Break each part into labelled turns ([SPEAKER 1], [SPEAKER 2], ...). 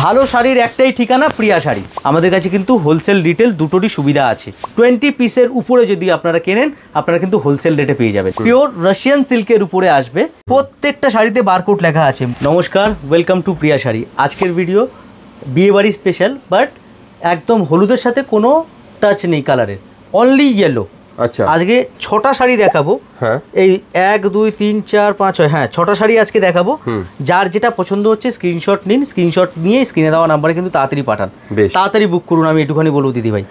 [SPEAKER 1] ভালো শাড়ির একটাই ঠিকানা প্রিয়া শাড়ি। আমাদের কাছে কিন্তু হোলসেল রিটেল দুটোরই সুবিধা আছে। 20 পিসের উপরে যদি আপনারা কেনেন আপনারা কিন্তু হোলসেল রেটে পেয়ে যাবেন। পিওর রাশিয়ান সিল্কের উপরে আসবে, প্রত্যেকটা শাড়িতে বারকোড লেখা আছে। নমস্কার, ওয়েলকাম টু প্রিয়া শাড়ি। আজকের ভিডিও বিয়েবাড়ি স্পেশাল, বাট একদম হলুদের সাথে কোনো টাচ নেই কালারের, অনলি ইয়েলো।
[SPEAKER 2] আচ্ছা,
[SPEAKER 1] আজকে 6টা শাড়ি দেখাবো।
[SPEAKER 2] হ্যাঁ,
[SPEAKER 1] এই 1 2 3 4 5 6, হ্যাঁ 6টা শাড়ি আজকে দেখাবো। যার যেটা পছন্দ হচ্ছে স্ক্রিনশট নিন, স্ক্রিনশট নিয়ে স্ক্রিনে দেওয়া নাম্বারে কিন্তু তাড়াতাড়ি পাঠান, তাড়াতাড়ি বুক করুন। আমি একটুখানি বলবো দিদি ভাই,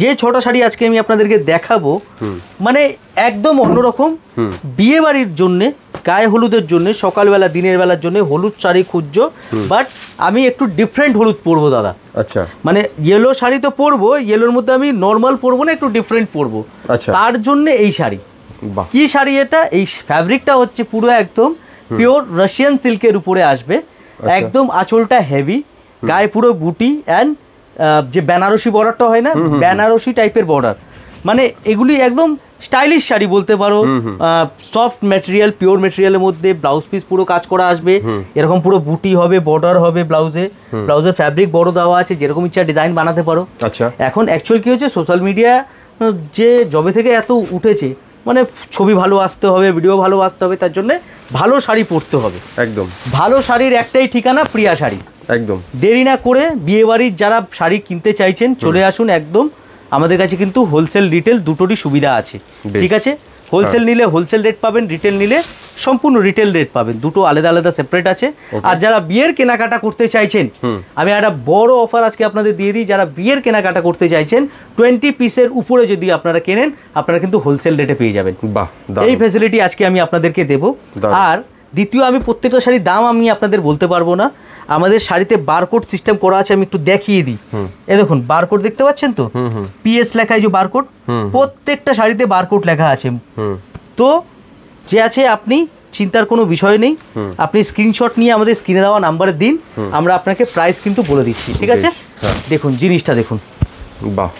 [SPEAKER 1] যে 6টা শাড়ি আজকে আমি আপনাদেরকে দেখাবো মানে একদম অন্যরকম। বিয়ে বাড়ির জন্যে, গায়ে হলুদের জন্য, সকালবেলা দিনের বেলার জন্য হলুদ শাড়ি খুঁজছো, বাট আমি একটু ডিফারেন্ট হলুদ পরবো দাদা।
[SPEAKER 2] আচ্ছা,
[SPEAKER 1] মানে ইয়েলো শাড়ি তো পরবো, ইয়েলোর মধ্যে আমি নর্মাল পরবো না, একটু ডিফারেন্ট পরবো।
[SPEAKER 2] আচ্ছা,
[SPEAKER 1] তার জন্য এই শাড়ি। কি শাড়ি এটা? এই ফ্যাব্রিকটা হচ্ছে পুরো একদম পিওর রাশিয়ান সিল্কের উপরে আসবে। একদম আঁচলটা হেভি, গায়ে পুরো বুটি অ্যান্ড যে বেনারসি বর্ডারটা হয় না, বেনারসি টাইপের বর্ডার। মানে এগুলি একদম স্টাইলিশ শাড়ি বলতে পারো। সফট ম্যাটেরিয়াল, পিওর ম্যাটেরিয়ালের মধ্যে ব্লাউজ পিস পুরো কাজ করা আসবে। এরকম পুরো বুটি হবে, বর্ডার হবে ব্লাউজে। ব্লাউজের ফ্যাব্রিক বড় দেওয়া আছে, যেরকম ইচ্ছা ডিজাইন বানাতে পারো।
[SPEAKER 2] আচ্ছা, এখন
[SPEAKER 1] অ্যাকচুয়াল কি হচ্ছে, সোশ্যাল মিডিয়া যে জবে থেকে এত উঠেছে, মানে ছবি ভালো আসতে হবে, ভিডিও ভালো আসতে হবে, তার জন্য ভালো শাড়ি পরতে হবে।
[SPEAKER 2] একদম
[SPEAKER 1] ভালো শাড়ির একটাই ঠিকানা প্রিয়া শাড়ি।
[SPEAKER 2] একদম
[SPEAKER 1] দেরি না করে বিয়েবাড়ির যারা শাড়ি কিনতে চাইছেন চলে আসুন। একদম আমাদের কাছে কিন্তু হোলসেল রিটেল দুটোরই সুবিধা আছে, ঠিক আছে? হোলসেল নিলে হোলসেল রেট পাবেন, রিটেল নিলে সম্পূর্ণ রিটেল রেট পাবেন। দুটো আলাদা আলাদা সেপারেট আছে। আর যারা বিয়ের কেনাকাটা করতে চাইছেন, আমি একটা বড় অফার আজকে আপনাদের দিয়ে দিই। যারা বিয়ের কেনাকাটা করতে চাইছেন 20 পিসের উপরে যদি আপনারা কেনেন আপনারা কিন্তু হোলসেল রেটে পেয়ে যাবেন। এই ফ্যাসিলিটি আজকে আমি আপনাদেরকে দেবো। আর দ্বিতীয়, আমি প্রত্যেকটা শাড়ির দাম আমি আপনাদের বলতে পারবো না। আমাদের শাড়িতে বারকোড সিস্টেম করা আছে, আমি একটু দেখিয়ে দিই। এই দেখুন বারকোড দেখতে পাচ্ছেন তো, পিএস লেখা, এই যে বারকোড, প্রত্যেকটা শাড়িতে বারকোড লেখা আছে। তো যে আছে, আপনি চিন্তার কোনো বিষয় নেই। আপনি স্ক্রিনশট নিয়ে আমাদের স্ক্রিনে দেওয়া নাম্বারে দিন, আমরা আপনাকে প্রাইস কিন্তু বলে দিচ্ছি, ঠিক আছে? দেখুন জিনিসটা দেখুন,
[SPEAKER 2] বাহ,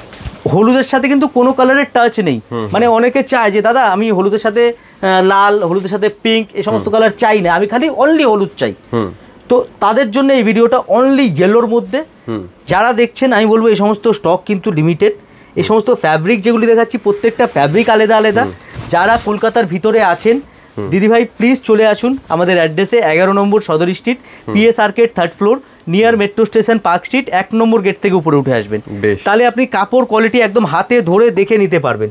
[SPEAKER 1] হলুদের সাথে কিন্তু কোনো কালারের টাচ নেই। মানে অনেকে চায় যে দাদা আমি হলুদের সাথে লাল, হলুদের সাথে পিঙ্ক, এই সমস্ত কালার চাই না, আমি খালি অনলি হলুদ চাই। তো তাদের জন্য এই ভিডিওটা অনলি ইয়েলোর মধ্যে। যারা দেখছেন আমি বলবো এই সমস্ত স্টক কিন্তু লিমিটেড। এই সমস্ত ফ্যাব্রিক যেগুলি দেখাচ্ছি প্রত্যেকটা ফ্যাব্রিক আলাদা আলাদা। যারা কলকাতার ভিতরে আছেন দিদিভাই প্লিজ চলে আসুন আমাদের অ্যাড্রেসে, 11 নম্বর সদর street, PS arcade, 3rd floor, near metro station, park street, 1 নম্বর গেট থেকে উপরে উঠে আসবেন। তাহলে আপনি কাপড় কোয়ালিটি একদম হাতে ধরে দেখে নিতে পারবেন।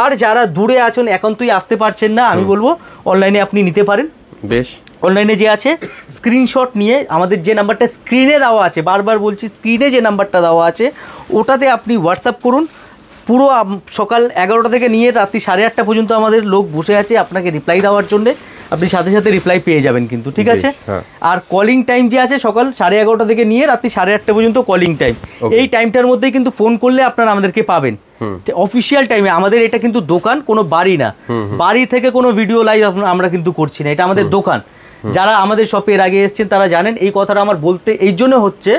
[SPEAKER 1] আর যারা দূরে আছেন, এখন তুই আসতে পারছেন না, আমি বলবো অনলাইনে আপনি নিতে পারেন। বেশ, অনলাইনে যে আছে স্ক্রিনশট নিয়ে আমাদের যে নাম্বারটা স্ক্রিনে দেওয়া আছে, বারবার বলছি স্ক্রিনে যে নাম্বারটা দেওয়া আছে, ওটাতে আপনি হোয়াটসঅ্যাপ করুন। পুরো সকাল 11টা থেকে নিয়ে রাত্রি 8:30 পর্যন্ত আমাদের লোক বসে আছে আপনাকে রিপ্লাই দেওয়ার জন্য। আপনি সাথে সাথে রিপ্লাই পেয়ে যাবেন কিন্তু, ঠিক আছে? আর কলিং টাইম যে আছে সকাল 11:30 থেকে নিয়ে রাত্রি 8:30 পর্যন্ত কলিং টাইম। এই টাইমটার মধ্যেই কিন্তু ফোন করলে আপনারা আমাদেরকে পাবেন অফিসিয়াল টাইমে। আমাদের এটা কিন্তু দোকান, কোনো বাড়ি না। বাড়ি থেকে কোনো ভিডিও লাইভ আমরা কিন্তু করছি না, এটা আমাদের দোকান। যারা আমাদের শপে এর আগে এসেছেন তারা জানেন। এই কথাটা আমার বলতে এই জন্য হচ্ছে,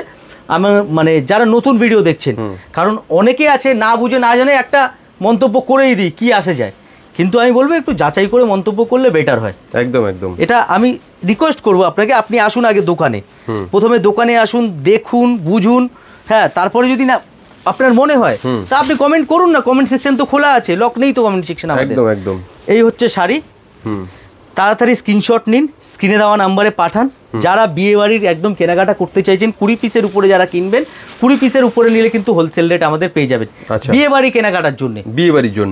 [SPEAKER 1] আমার মানে যারা নতুন ভিডিও দেখছেন, কারণ অনেকে আছে না বুঝে না জানে একটা মন্তব্য করেই দিই, কি আসে যায়। কিন্তু আমি বলবো একটু যাচাই করে মন্তব্য করলে বেটার হয়। একদম একদম, এটা আমি রিকোয়েস্ট করবো আপনাকে। আপনি আসুন আগে দোকানে, প্রথমে দোকানে আসুন, দেখুন, বুঝুন, হ্যাঁ, তারপরে যদি না আপনার মনে হয় তা আপনি কমেন্ট করুন না। কমেন্ট সেকশন তো খোলা আছে, লক নেই তো কমেন্ট সেকশন আমাদের। একদম একদম। এই হচ্ছে শাড়ি, তাড়াতাড়ি স্ক্রিনশট নিন, স্ক্রিনে দেওয়া নাম্বারে পাঠান। যারা বিয়ে বাড়ির একদম কেনাকাটা করতে চাইছেন, 20 পিসের উপরে যারা কিনবেন, 20 পিসের উপরে নিলে কিন্তু হোলসেল রেট আমাদের পেয়ে যাবেন বিয়ে বাড়ি কেনাকাটার জন্য।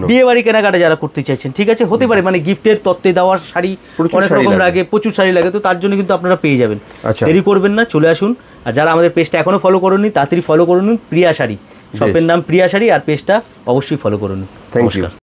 [SPEAKER 1] বিয়ে বাড়ি কেনাকাটা যারা করতে চাইছেন, ঠিক আছে, হতে পারে মানে গিফটের তত্ত্বে দেওয়ার শাড়ি অনেক রকম লাগে, প্রচুর শাড়ি লাগে, তো তার জন্য কিন্তু আপনারা পেয়ে যাবেন। দেরি করবেন না, চলে আসুন। আর যারা আমাদের পেজটা এখনো ফলো করেননি তাড়াতাড়ি ফলো করুন, প্রিয়া শাড়ি, শপের নাম প্রিয়া শাড়ি, আর পেজটা অবশ্যই ফলো করুন। নমস্কার।